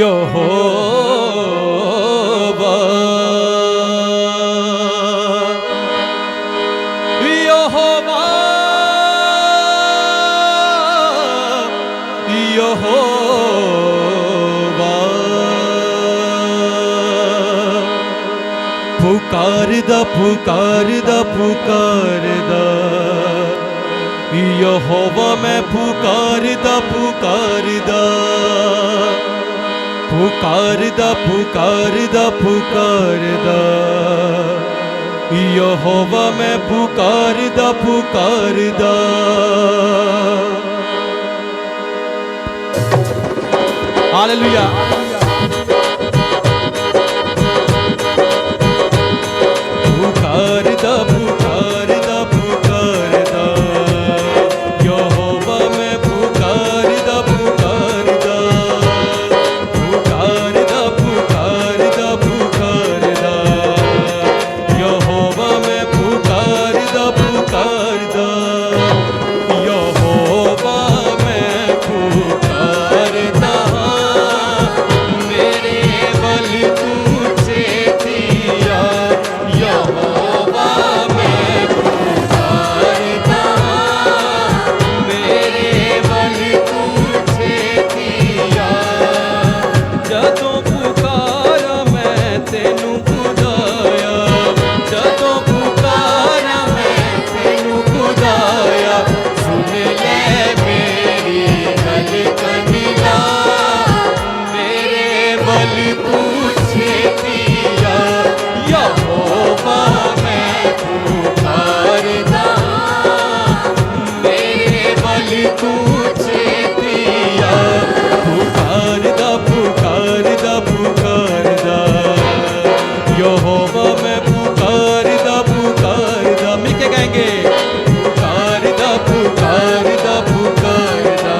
यहोवा यहोवा यहोवा पुकारदा पुकारदा पुकारदा यहोवा मैं पुकारदा पुकारदा पुकारदा पुकारदा पुकारदा यहोवा मैं पुकारदा पुकारदा। हालेलुया। पुकारदा पुकारदा पुकारदा यहोवा मैं पुकारदा पुकारदा पुकारदा पुकारदा पुकारदा यहोवा मैं पुकारदा पुकारदा यहोवा मैं पुकारदा मेरे बल तुझे दिया यहोवा मैं पुकारदा मेरे बल तुझे दिया जदों पुकारा मैं तेनू खुदाया जदों पुकारा मैं तेनू खुदाया सुन ले मेरी गल कनिया मेरे बल तुझे दिया यहोवा मैं पुकारदा मेरे बल तुझे दिया पुकारदा पुकारदा पुकारदा यहोवा मैं पुकारदा पुकारदा। मिलके गाएंगे पुकारदा पुकारदा पुकारदा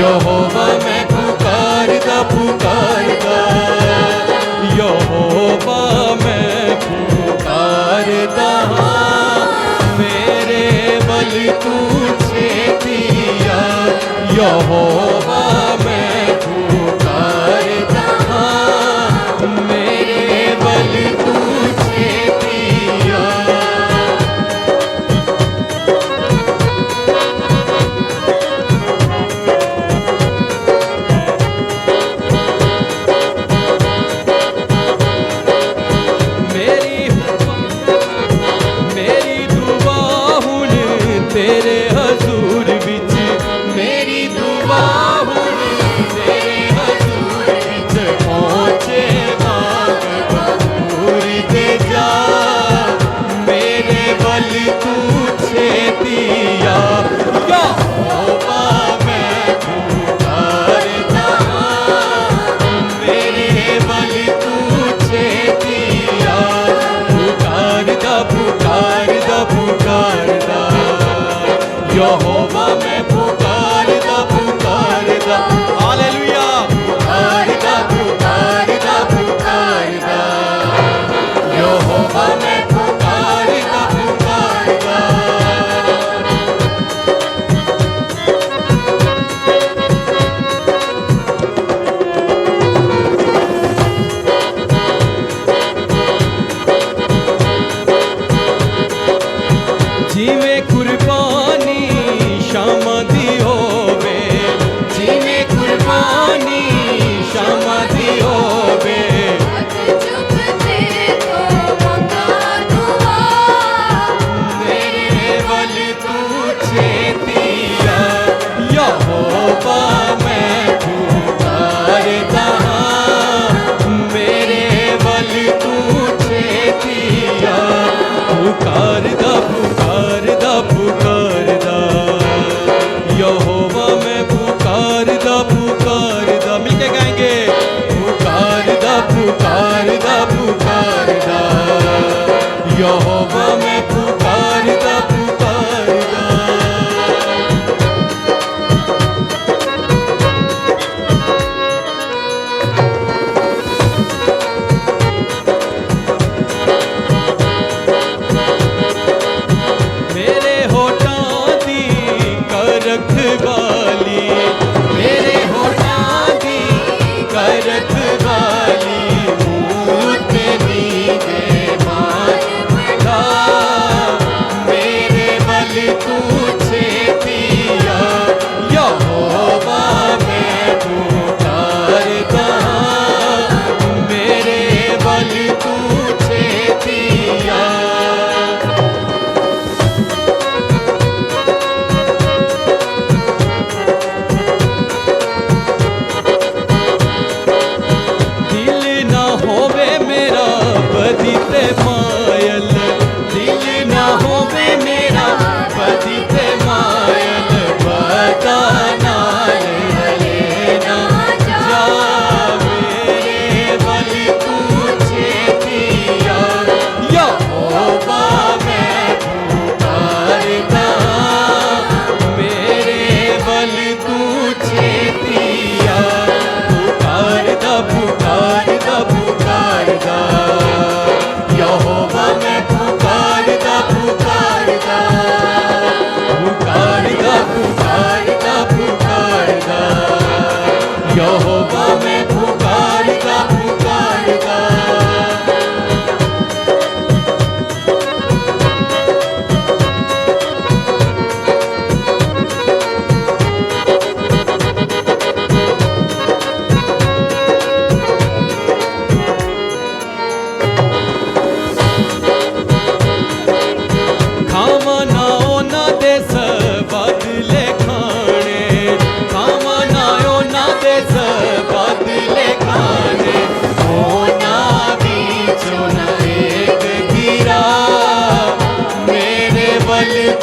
यहोवा मैं पुकारदा पुकारदा यहोवा मैं पुकारदा मेरे बल तुझे दिया यहोवा मैं पुकारदा मेरे बल तुझे दिया।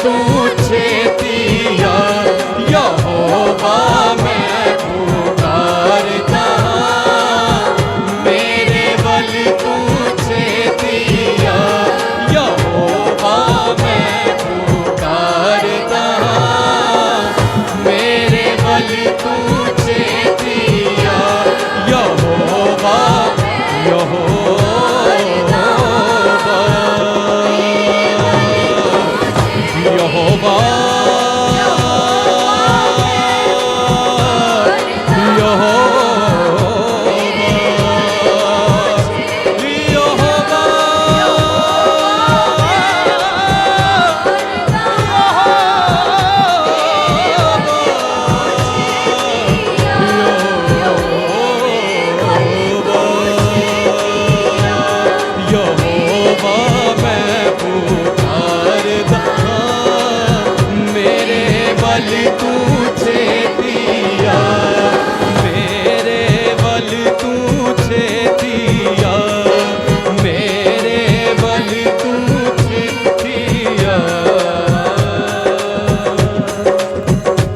तू